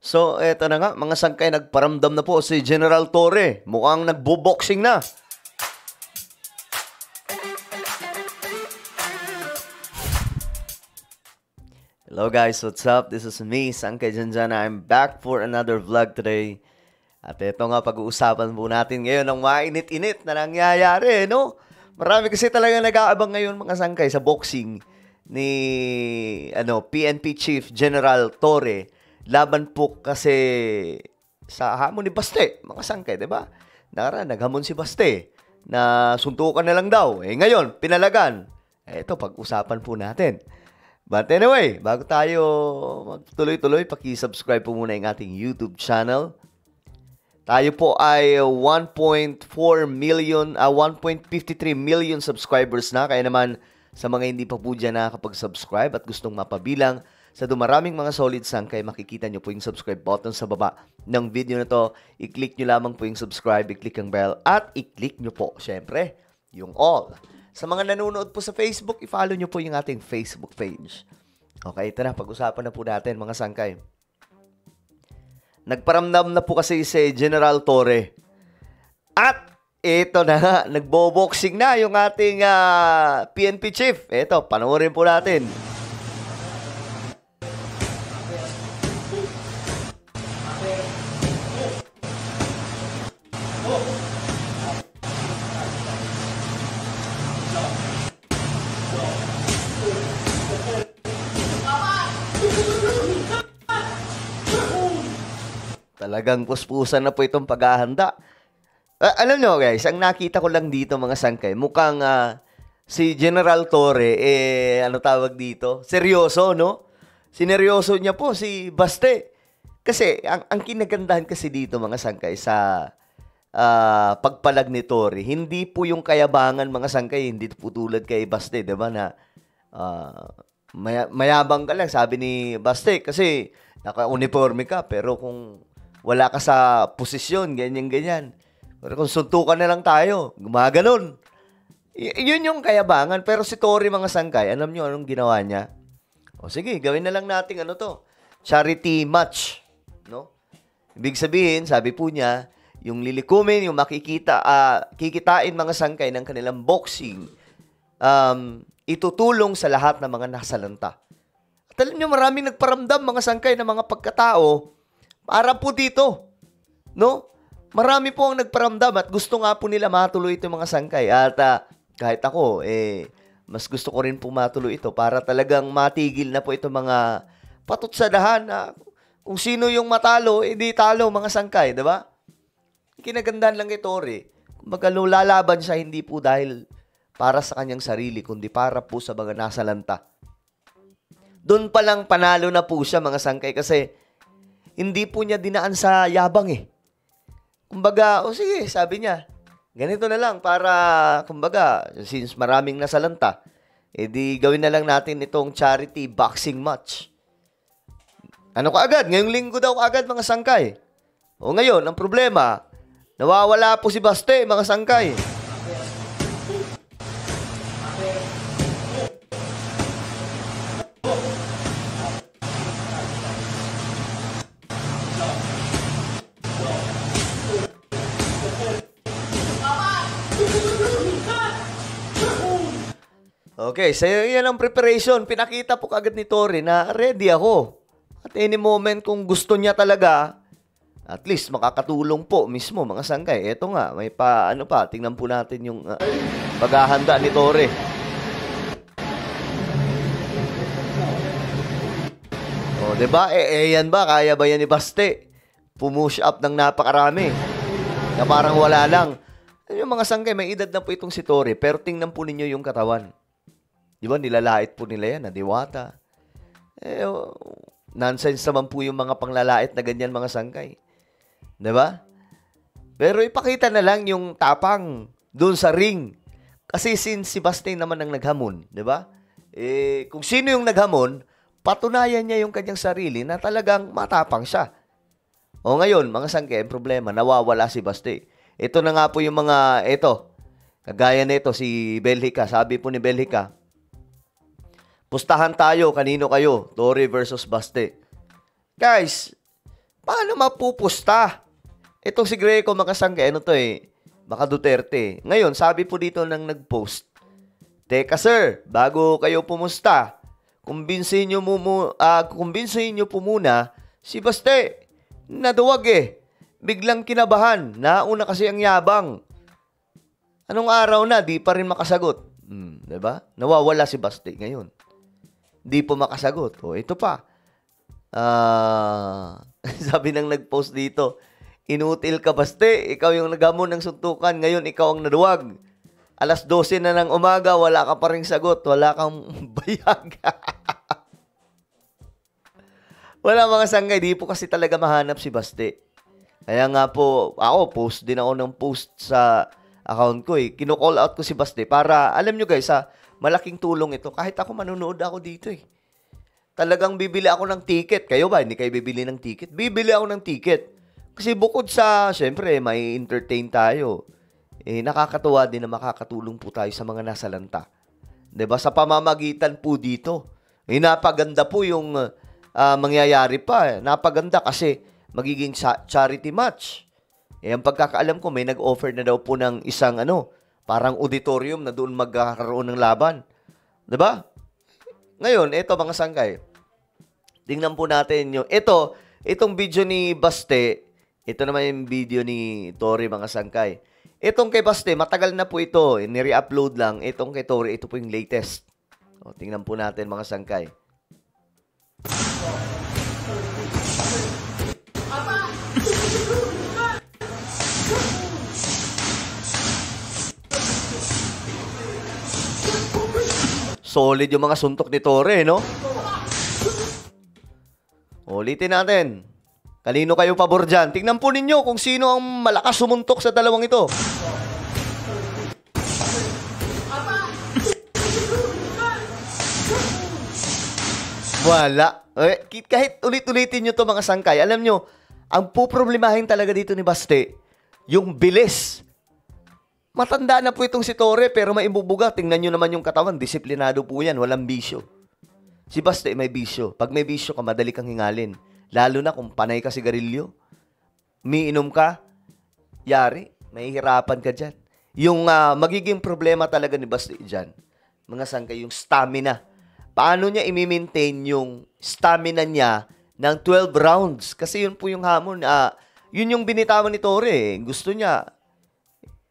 So, eto na nga, mga sangkay, nagparamdam na po si General Torre. Mukhang nagbo-boxing na. Hello guys, what's up? This is me, Sangkay Janjana. I'm back for another vlog today. At ito nga, pag-uusapan po natin ngayon ng mainit-init na nangyayari, no? Marami kasi talaga nag-aabang ngayon mga sangkay sa boxing ni PNP Chief General Torre. Laban po kasi sa hamon ni Baste, mga sangkay, di ba? Naghamon si Baste na suntukan na lang daw. Ngayon, pinalagan. Ito, pag-usapan po natin. But anyway, bago tayo magtuloy-tuloy, paki-subscribe po muna yung ating YouTube channel. Tayo po ay 1.53 million subscribers na. Kaya naman, sa mga hindi pa po dyan nakakapag-subscribe at gustong mapabilang sa dumaraming mga solid sangkay, makikita nyo po yung subscribe button sa baba ng video na to. I-click nyo lamang po yung subscribe, i-click ang bell, at i-click nyo po, syempre, yung all. Sa mga nanonood po sa Facebook, i-follow nyo po yung ating Facebook page. Okay, ito na, pag-usapan na po natin mga sangkay. Nagparamdam na po kasi si General Torre. At ito na nga, nagbo-boxing na yung ating PNP Chief. Ito, panoorin po natin. Talagang puspusan na po itong paghahanda. Alam nyo guys, ang nakita ko lang dito mga sangkay, mukhang si General Torre, tawag dito? Seryoso, no? Sineryoso niya po si Baste. Kasi, ang kinagandahan kasi dito mga sangkay sa pagpalag ni Torre, hindi po yung kayabangan mga sangkay, hindi po tulad kay Baste, diba na mayabang ka lang, sabi ni Baste, kasi naka-uniforme ka, pero kung wala ka sa posisyon, ganyan-ganyan. Pero kung suntukan na lang tayo, gumaganon. Yun yung kayabangan. Pero si Torre mga sangkay, alam nyo anong ginawa niya? O sige, gawin na lang natin charity match. No? Ibig sabihin, sabi po niya, yung lilikumin, yung kikitain mga sangkay ng kanilang boxing, itutulong sa lahat ng mga nasalanta. At alam nyo, maraming nagparamdam mga sangkay ng mga pagkatao para po dito. No? Marami po ang nagparamdam at gusto nga po nila matuloy ito mga sangkay. At kahit ako, mas gusto ko rin po matuloy ito para talagang matigil na po ito mga patutsadahan na kung sino yung matalo, di talo mga sangkay, diba? Kinagandahan lang kay Torre. Kumbaga lalaban siya hindi po dahil para sa kanyang sarili, kundi para po sa mga nasalanta. Doon pa lang panalo na po siya mga sangkay kasi hindi po niya dinaan sa yabang Kumbaga, sige, sabi niya, ganito na lang para, kumbaga, since maraming nasalanta, di gawin na lang natin itong charity boxing match. Ano kaagad? Ngayong linggo daw kaagad mga sangkay. O ngayon, ang problema, nawawala po si Baste mga sangkay. Okay, so yan ang preparation. Pinakita po kagad ni Torre na ready ako. At any moment kung gusto niya talaga, at least makakatulong po mismo mga sangkay. Eto nga, may tingnan po natin yung paghahanda ni Torre. O, diba? Yan ba? Kaya ba yan ni Baste? Pumush up ng napakarami. Na parang wala lang. Yung mga sangkay, may edad na po itong si Torre, pero tingnan po ninyo yung katawan. Di ba, nilalait po nila yan, na diwata. Nonsense naman po yung mga panglalait na ganyan mga sangkay. Di ba? Pero ipakita na lang yung tapang doon sa ring. Kasi since si Baste naman ang naghamon, di ba? Kung sino yung naghamon, patunayan niya yung kanyang sarili na talagang matapang siya. O ngayon, mga sangkay, ang problema, nawawala si Baste. Ito na nga po yung mga, kagaya nito si Belhica. Sabi po ni Belhica, pustahan tayo, kanino kayo? Torre versus Baste. Guys, Paano mapupusta? Itong si Greco makasangkay, ano to baka Duterte. Ngayon, sabi po dito ng nag-post, teka sir, bago kayo pumusta, kumbinsihin nyo po muna si Baste. Naduwag Biglang kinabahan. Nauna kasi ang yabang. Anong araw na, di pa rin makasagot. Diba? Nawawala si Baste ngayon. Di po makasagot. Ito pa. Sabi ng nag-post dito, inutil ka Baste, ikaw yung naghamon ng suntukan, ngayon ikaw ang naduwag. Alas 12 na ng umaga, wala ka pa rin sagot, wala kang bayag. Wala mga sanggay, di po kasi talaga mahanap si Baste. Kaya nga po, ako, post din ako ng post sa account ko Kino-call out ko si Baste para, alam nyo guys malaking tulong ito. Kahit ako manunood ako dito Talagang bibili ako ng ticket. Kayo ba? Hindi kayo bibili ng ticket? Bibili ako ng ticket. Kasi bukod sa, syempre, may entertain tayo. Nakakatuwa din na makakatulong po tayo sa mga nasa lanta. 'Di ba? Sa pamamagitan po dito. Napaganda po yung mangyayari pa. Napaganda kasi magiging charity match. Ang pagkakaalam ko, may nag-offer na daw po ng isang parang auditorium na doon magkakaroon ng laban. 'Di ba? Ngayon, ito mga sangkay. Tingnan po natin yung itong video ni Baste. Ito naman yung video ni Tory mga sangkay. Itong kay Baste, matagal na po ito. Nire-upload lang. Itong kay Tory, ito po yung latest. Tingnan po natin mga sangkay. Solid yung mga suntok ni Tory, no? Ulitin natin. Kanino kayo pabor dyan? Tingnan po ninyo kung sino ang malakas sumuntok sa dalawang ito. Wala. Kahit ulit-ulitin nyo to mga sangkay, alam nyo, ang puproblemahin talaga dito ni Baste, yung bilis. Matanda na po itong si Tory, pero maibubuga. Tingnan nyo naman yung katawan. Disiplinado po yan. Walang bisyo. Si Baste may bisyo. Pag may bisyo ka, madali kang hingalin. Lalo na kung panay ka sigarilyo. Miinom ka, yari. Mahihirapan ka dyan. Yung magiging problema talaga ni Baste dyan, mga sangkay, yung stamina. Paano niya i-maintain yung stamina niya ng 12 rounds? Kasi yun po yung hamon. Yun yung binitawan ni Tory. Gusto niya,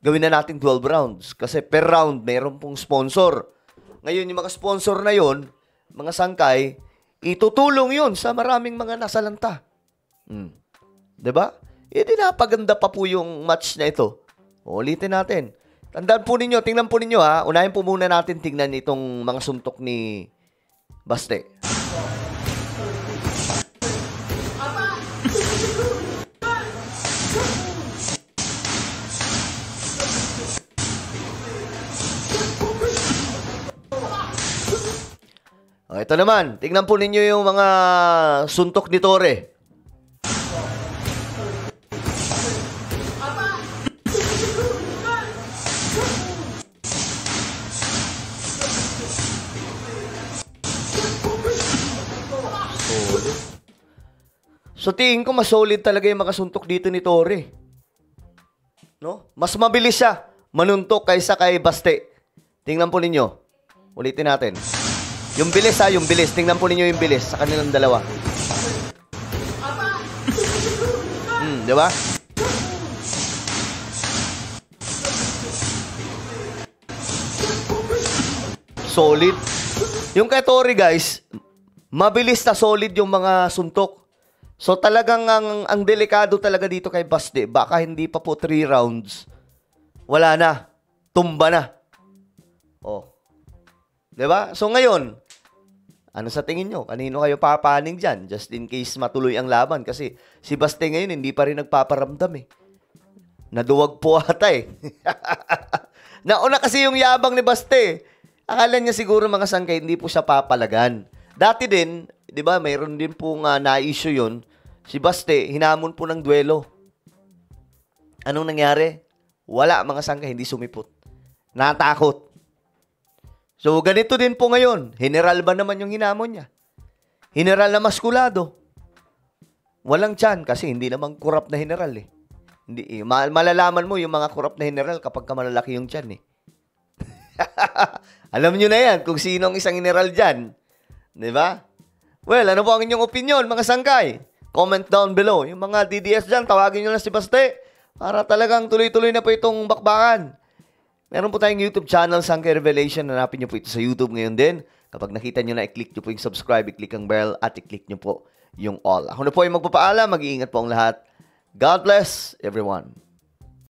gawin na natin 12 rounds. Kasi per round, mayroon pong sponsor. Ngayon, yung mga sponsor na yun, mga sangkay, itutulong yun sa maraming mga nasalanta. Diba? Napaganda pa po yung match na ito. Ulitin natin. Tandaan po ninyo, tingnan po ninyo Unahin po muna natin tingnan itong mga suntok ni Baste. Ito naman, tingnan po ninyo yung mga suntok ni Tory. So tingin ko mas solid talaga yung mga suntok dito ni Tory. No? Mas mabilis siya manuntok kaysa kay Baste. Tingnan po ninyo. Ulitin natin. Yung bilis yung bilis. Tingnan po ninyo yung bilis sa kanilang dalawa. Di ba? Solid. Yung kay Tory guys, mabilis na solid yung mga suntok. So talagang ang delikado talaga dito kay Baste, baka hindi pa po 3 rounds, wala na. Tumba na. Diba? So ngayon, ano sa tingin nyo? Kanino kayo papaning dyan? Just in case matuloy ang laban. Kasi si Baste ngayon, hindi pa rin nagpaparamdam Naduwag po ata Nauna kasi yung yabang ni Baste. Akala niya siguro mga sangkay, hindi po siya papalagan. Dati din, di ba, mayroon din po na-issue yun. Si Baste, hinamon po ng duelo. Anong nangyari? Wala, mga sangkay, hindi sumipot. Natakot. So, ganito din po ngayon. General ba naman yung hinamon niya? General na maskulado. Walang tiyan kasi hindi naman korap na general eh. Hindi, malalaman mo yung mga korap na general kapag ka malalaki yung tiyan eh. Alam nyo na yan kung sino ang isang general dyan. Di ba? Well, ano po ang inyong opinion, mga sangkay? Comment down below. Yung mga DDS dyan, tawagin nyo lang si Baste para talagang tuloy-tuloy na po itong bakbakan. Meron po tayong YouTube channel, Sangkay Revelation. Hanapin nyo po ito sa YouTube ngayon din. Kapag nakita nyo na, i-click nyo po yung subscribe, i-click ang bell, at i-click nyo po yung all. Ako na po yung magpapaalam. Mag-iingat po ang lahat. God bless everyone.